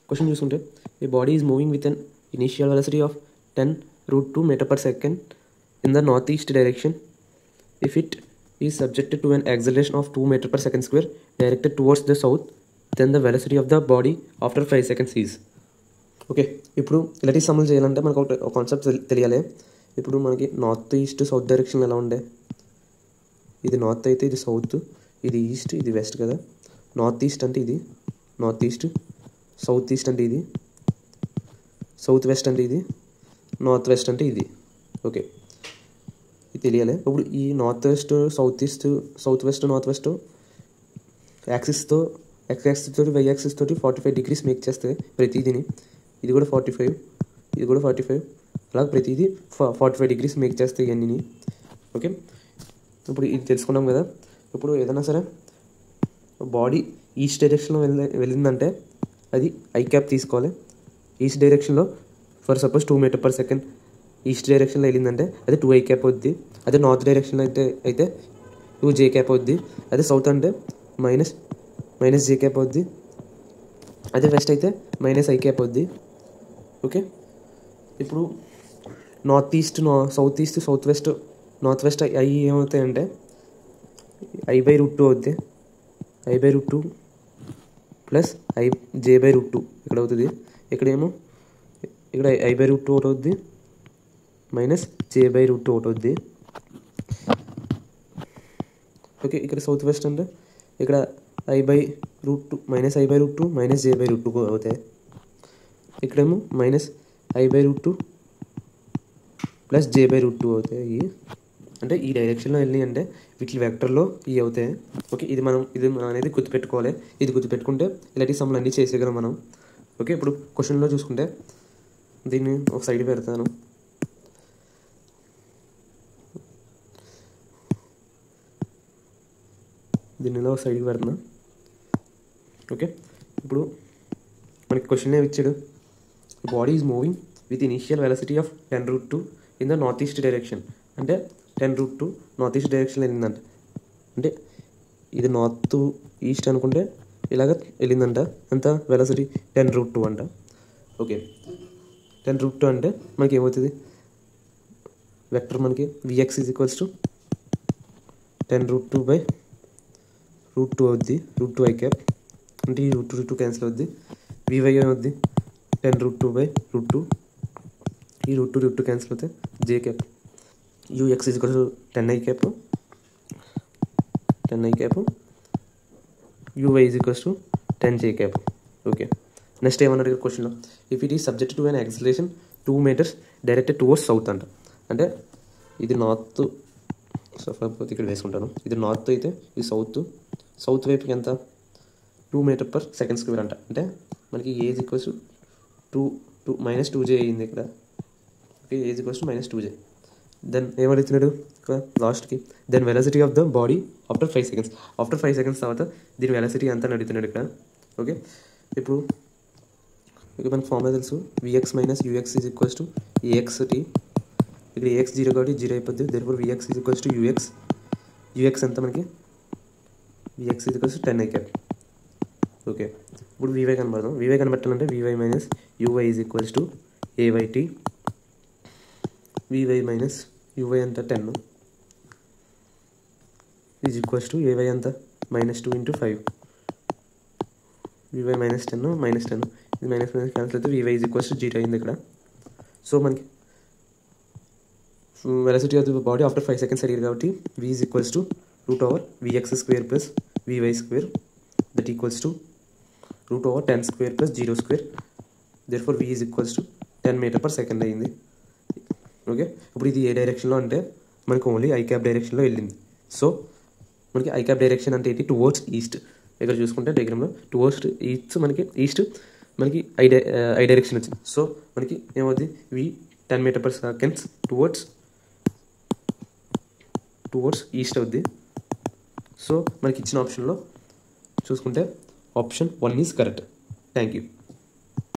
Question చూసుకుంటే a body is moving with an initial velocity of 10√2 meter per second in the northeast direction. If it is subjected to an acceleration of 2 meter per second square directed towards the south, then the velocity of the body after 5 seconds is. Okay, ఇప్పుడు ఇలాంటి సమ్ములు చేయాలంటే మనకు ఒక concept తెలియాలి. ఇప్పుడు మనకి north east south direction ఎలా ఉండే, ఇది నార్త్ అయితే ఇది సౌత్, ఇది ఈస్ట్, ఇది వెస్ట్ కదా. నార్త్ ఈస్ట్ అంటే ఇది నార్త్ ఈస్ట్, సౌత్ ఈస్ట్ అంటే ఇది, సౌత్ వెస్ట్ అంటే ఇది, నార్త్ వెస్ట్ అంటే ఇది. ఓకే, ఇది తెలియాలి. ఇప్పుడు ఈ north west south east south west north west యాక్సిస్తో ఎక్స్ యాక్సిస్ తోటి వై యాక్సిస్ తోటి 45 degrees మేక్ చేస్తే ప్రతిదీని, ఇది కూడా 45, ఇది కూడా 45, అలా ప్రతిదీ 45 degrees మేక్ చేస్తాయి ఇవన్నీ. ఓకే, ఇప్పుడు ఇది తెలుసుకున్నాం కదా. ఇప్పుడు ఏదైనా సరే బాడీ ఈస్ట్ డైరెక్షన్లో వెళ్ళిందంటే అది ఐ క్యాప్ తీసుకోవాలి. ఈస్ట్ డైరెక్షన్లో for suppose 2 meter per second east డైరెక్షన్లో వెళ్ళిందంటే అది 2i క్యాప్ అవుద్ది. అదే నార్త్ డైరెక్షన్లో అయితే 2j క్యాప్ అవుద్ది. అదే సౌత్ అంటే మైనస్ j క్యాప్ అవుద్ది. అదే వెస్ట్ అయితే -i క్యాప్ అవుద్ది. ఓకే, ఇప్పుడు north east south east south west north west అవి ఏమవుతాయంటే i/√2 అవుద్ది. i/√2 ప్లస్ j/√2 ఇక్కడ అవుతుంది. ఇక్కడేమో ఇక్కడ i/√2 ఒకటి అవుద్ది, -j/√2 ఒకటి అవుద్ది. ఓకే, ఇక్కడ సౌత్ వెస్ట్ అంటే ఇక్కడ i/√2 -i/√2 అవుతాయి. ఇక్కడేమో -i/√2 ప్లస్ j/√2 అవుతాయి. అంటే ఈ డైరెక్షన్లో వెళ్ళి అంటే వీటి వెక్టర్లో ఇవి అవుతాయి. ఓకే, ఇది అనేది గుర్తుపెట్టుకోవాలి. ఇది గుర్తుపెట్టుకుంటే ఇలాంటి సమ్ములు అన్నీ చేసేయగలం మనం. ఓకే, ఇప్పుడు క్వశ్చన్లో చూసుకుంటే దీన్ని ఒక సైడ్ పెడతాను. దీనిలో ఒక సైడ్కి పెడుతున్నా. ఓకే, ఇప్పుడు మనకి క్వశ్చన్ ఇచ్చాడు, body is moving with initial velocity of 10√2 in the north east direction. అంటే 10√2 నార్త్ ఈస్ట్ డైరెక్షన్లో వెళ్ళిందంట. అంటే ఇది నార్త్ ఈస్ట్ అనుకుంటే ఇలాగ వెళ్ళిందంట. ఎంత వెలాసిటీ 10√2 అంట. ఓకే, 10√2 అంటే మనకి ఏమవుతుంది, వెక్టర్ మనకి vx ఈజ్ ఈక్వల్స్ టు 10√2/√2 అవుద్ది. √2i క్యాప్ అంటే ఈ √2 క్యాన్సిల్ అవుద్ది. vy అవుద్ది 10√2/√2, ఈ √2 క్యాన్సిల్ అవుతాయి. j cap ux is equals to 10i cap uy is equals to 10j cap. Okay, next ఏమన్నాడు ఇక్కడ క్వశ్చన్లో, if it is subject to an acceleration 2 meters directed towards south అంట. అంటే ఇది నార్త్, సపోజ్ ఇక్కడ వేసుకుంటాను, ఇది నార్త్ అయితే ఇది సౌత్ వైపుకి ఎంత 2 meter per second square అంట. అంటే మనకి ఏ ఈజ్ ఈక్వల్స్ టు -2j అయింది ఇక్కడ. Okay, a is equals to -2j. Then ఏమడుగుతున్నాడు లాస్ట్కి, then velocity of the body after 5 seconds. After 5 seconds తర్వాత దీని వెలాసిటీ ఎంత అని అడుగుతున్నాడు ఇక్కడ. ఓకే, ఇప్పుడు మనకు ఫార్ములా తెలుసు, vx - ux is equals to axt. ఇక్కడ ax 0 కాబట్టి 0 అయిపోద్ది. therefore vx is equals to ux ఎంత మనకి vx is equals to 10i cap. Okay, ఇప్పుడు vy కనబడదాం. vy కనబట్టాలంటే vy - uy is equals to ayt. vy - uy అంత 10 is equals to ay అంత -2 × 5. vy -10 -10 ఇది minus cancel అయితే vy is equals to 0 అయింది ఇక్కడ. So మనకి velocity of the body after 5 seconds అడిగారు కాబట్టి v is equals to √vx² plus vy² that equals to √10² plus 0². therefore v is equals to 10 meter per second అయింది. Okay, ఇప్పుడు ఇది ఏ డైరెక్షన్లో అంటే మనకి ఓన్లీ ఐ క్యాప్ డైరెక్షన్లో వెళ్ళింది. సో మనకి ఐ క్యాప్ డైరెక్షన్ అంటే ఏంటి, టువర్డ్స్ ఈస్ట్. ఇక్కడ చూసుకుంటే డయాగ్రామ్లో టువర్డ్స్ ఈస్ట్ మనకి ఈస్ట్ మనకి ఐ డైరెక్షన్ వచ్చింది. సో మనకి ఏమవుద్ది, v 10 meter per second towards east అవుద్ది. సో మనకి ఇచ్చిన ఆప్షన్లో చూసుకుంటే option 1 is correct. Thank you.